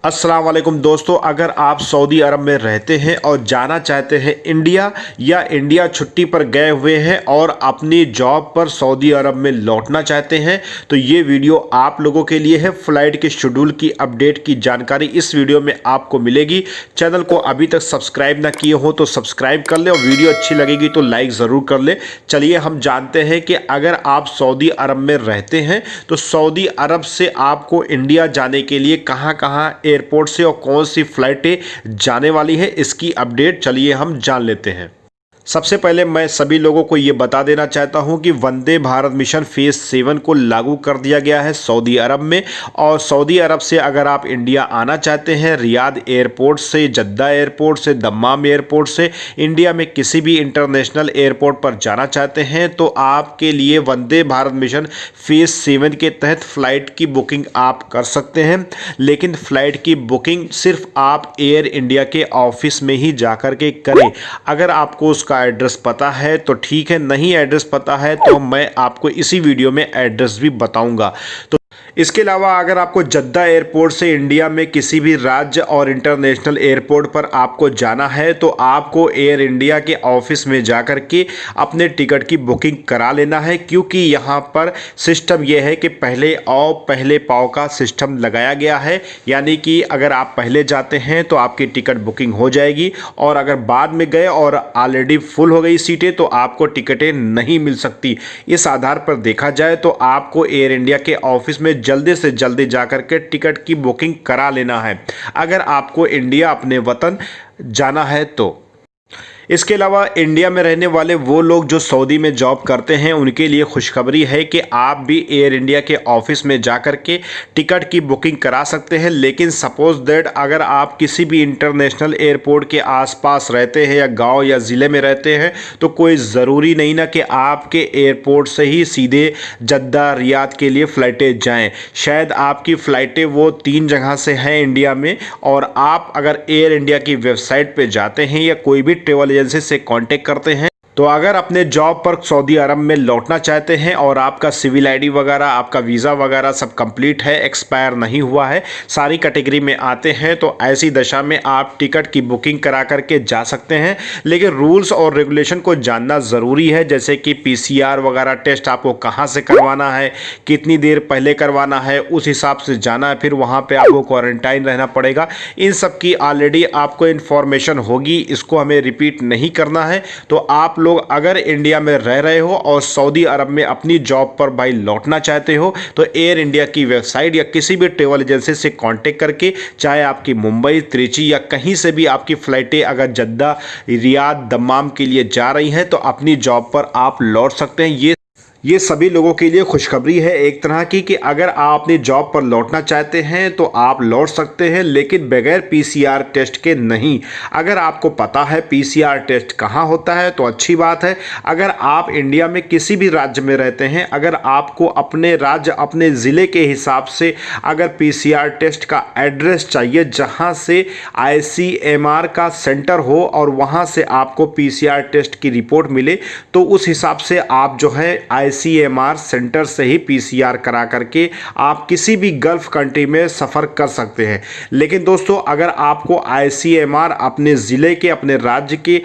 अस्सलाम वालेकुम दोस्तों, अगर आप सऊदी अरब में रहते हैं और जाना चाहते हैं इंडिया या इंडिया छुट्टी पर गए हुए हैं और अपनी जॉब पर सऊदी अरब में लौटना चाहते हैं तो ये वीडियो आप लोगों के लिए है। फ़्लाइट के शेड्यूल की अपडेट की जानकारी इस वीडियो में आपको मिलेगी। चैनल को अभी तक सब्सक्राइब ना किए हो तो सब्सक्राइब कर ले और वीडियो अच्छी लगेगी तो लाइक ज़रूर कर ले। चलिए हम जानते हैं कि अगर आप सऊदी अरब में रहते हैं तो सऊदी अरब से आपको इंडिया जाने के लिए कहाँ कहाँ एयरपोर्ट से और कौन सी फ्लाइटें जाने वाली है, इसकी अपडेट चलिए हम जान लेते हैं। सबसे पहले मैं सभी लोगों को ये बता देना चाहता हूं कि वंदे भारत मिशन फेज 7 को लागू कर दिया गया है सऊदी अरब में। और सऊदी अरब से अगर आप इंडिया आना चाहते हैं, रियाद एयरपोर्ट से, जद्दा एयरपोर्ट से, दम्माम एयरपोर्ट से इंडिया में किसी भी इंटरनेशनल एयरपोर्ट पर जाना चाहते हैं तो आपके लिए वंदे भारत मिशन फेज 7 के तहत फ़्लाइट की बुकिंग आप कर सकते हैं। लेकिन फ़्लाइट की बुकिंग सिर्फ आप एयर इंडिया के ऑफिस में ही जाकर के करें। अगर आपको उसका एड्रेस पता है तो ठीक है, नहीं एड्रेस पता है तो मैं आपको इसी वीडियो में एड्रेस भी बताऊंगा। तो इसके अलावा अगर आपको जद्दा एयरपोर्ट से इंडिया में किसी भी राज्य और इंटरनेशनल एयरपोर्ट पर आपको जाना है तो आपको एयर इंडिया के ऑफिस में जाकर के अपने टिकट की बुकिंग करा लेना है, क्योंकि यहाँ पर सिस्टम यह है कि पहले आओ पहले पाओ का सिस्टम लगाया गया है। यानी कि अगर आप पहले जाते हैं तो आपकी टिकट बुकिंग हो जाएगी और अगर बाद में गए और ऑलरेडी फुल हो गई सीटें तो आपको टिकटें नहीं मिल सकती। इस आधार पर देखा जाए तो आपको एयर इंडिया के ऑफिस में जल्दी से जल्दी जाकर के टिकट की बुकिंग करा लेना है अगर आपको इंडिया अपने वतन जाना है तो। इसके अलावा इंडिया में रहने वाले वो लोग जो सऊदी में जॉब करते हैं उनके लिए खुशखबरी है कि आप भी एयर इंडिया के ऑफिस में जाकर के टिकट की बुकिंग करा सकते हैं। लेकिन सपोज दैट अगर आप किसी भी इंटरनेशनल एयरपोर्ट के आसपास रहते हैं या गांव या ज़िले में रहते हैं तो कोई ज़रूरी नहीं ना कि आपके एयरपोर्ट से ही सीधे जद्दा रियाद के लिए फ़्लाइटें जाएं। शायद आपकी फ़्लाइटें वो 3 जगह से हैं इंडिया में, और आप अगर एयर इंडिया की वेबसाइट पर जाते हैं या कोई भी ट्रेवल एजेंसी से कांटेक्ट करते हैं तो अगर अपने जॉब पर सऊदी अरब में लौटना चाहते हैं और आपका सिविल आईडी वगैरह, आपका वीज़ा वगैरह सब कंप्लीट है, एक्सपायर नहीं हुआ है, सारी कैटेगरी में आते हैं तो ऐसी दशा में आप टिकट की बुकिंग करा करके जा सकते हैं। लेकिन रूल्स और रेगुलेशन को जानना ज़रूरी है, जैसे कि पीसीआर वगैरह टेस्ट आपको कहाँ से करवाना है, कितनी देर पहले करवाना है, उस हिसाब से जाना है, फिर वहाँ पर आपको क्वारंटाइन रहना पड़ेगा। इन सब की ऑलरेडी आपको इन्फॉर्मेशन होगी, इसको हमें रिपीट नहीं करना है। तो आप लोग अगर इंडिया में रह रहे हो और सऊदी अरब में अपनी जॉब पर भाई लौटना चाहते हो तो एयर इंडिया की वेबसाइट या किसी भी ट्रेवल एजेंसी से कांटेक्ट करके, चाहे आपकी मुंबई, त्रिची या कहीं से भी आपकी फ़्लाइटें अगर जद्दा, रियाद, दम्माम के लिए जा रही हैं तो अपनी जॉब पर आप लौट सकते हैं। ये सभी लोगों के लिए खुशखबरी है एक तरह की कि अगर आप अपनी जॉब पर लौटना चाहते हैं तो आप लौट सकते हैं, लेकिन बगैर पीसीआर टेस्ट के नहीं। अगर आपको पता है पीसीआर टेस्ट कहाँ होता है तो अच्छी बात है। अगर आप इंडिया में किसी भी राज्य में रहते हैं, अगर आपको अपने राज्य, अपने ज़िले के हिसाब से अगर पीसीआर टेस्ट का एड्रेस चाहिए जहाँ से आईसीएमआर का सेंटर हो और वहाँ से आपको पीसीआर टेस्ट की रिपोर्ट मिले, तो उस हिसाब से आप जो है आईसीएमआर सेंटर से ही पीसीआर करा करके आप किसी भी गल्फ कंट्री में सफ़र कर सकते हैं। लेकिन दोस्तों अगर आपको आईसीएमआर अपने ज़िले के, अपने राज्य के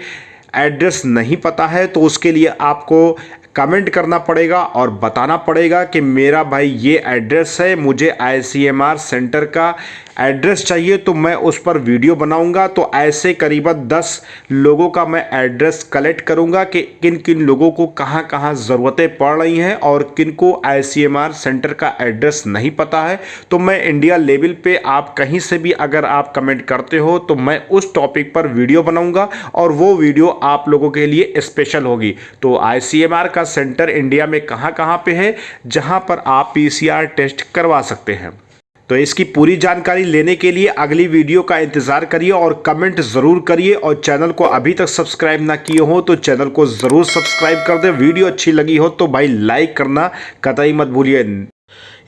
एड्रेस नहीं पता है तो उसके लिए आपको कमेंट करना पड़ेगा और बताना पड़ेगा कि मेरा भाई ये एड्रेस है, मुझे आईसीएमआर सेंटर का एड्रेस चाहिए, तो मैं उस पर वीडियो बनाऊंगा। तो ऐसे करीबन 10 लोगों का मैं एड्रेस कलेक्ट करूंगा कि किन किन लोगों को कहां कहां ज़रूरतें पड़ रही हैं और किन को आईसीएमआर सेंटर का एड्रेस नहीं पता है। तो मैं इंडिया लेवल पे आप कहीं से भी अगर आप कमेंट करते हो तो मैं उस टॉपिक पर वीडियो बनाऊंगा और वो वीडियो आप लोगों के लिए स्पेशल होगी। तो आईसीएमआर का सेंटर इंडिया में कहां कहां पे है जहां पर आप पीसीआर टेस्ट करवा सकते हैं। तो इसकी पूरी जानकारी लेने के लिए अगली वीडियो का इंतज़ार करिए और कमेंट ज़रूर करिए। और चैनल को अभी तक सब्सक्राइब ना किए हो तो चैनल को ज़रूर सब्सक्राइब कर दें। वीडियो अच्छी लगी हो तो भाई लाइक करना कतई मत भूलिए।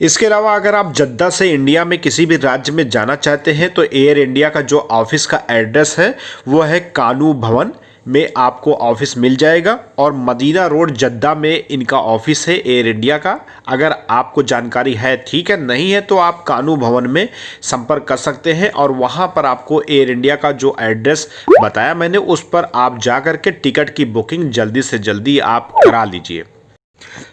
इसके अलावा अगर आप जद्दा से इंडिया में किसी भी राज्य में जाना चाहते हैं तो एयर इंडिया का जो ऑफिस का एड्रेस है वो है कानू भवन, में आपको ऑफिस मिल जाएगा और मदीना रोड जद्दा में इनका ऑफिस है एयर इंडिया का। अगर आपको जानकारी है ठीक है, नहीं है तो आप कानू भवन में संपर्क कर सकते हैं और वहां पर आपको एयर इंडिया का जो एड्रेस बताया मैंने उस पर आप जा कर के टिकट की बुकिंग जल्दी से जल्दी आप करा लीजिए।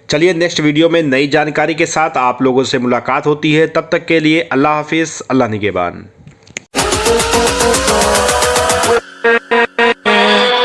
चलिए नेक्स्ट वीडियो में नई जानकारी के साथ आप लोगों से मुलाकात होती है। तब तक के लिए अल्लाह हाफिज़, अल्लाह निगहबान।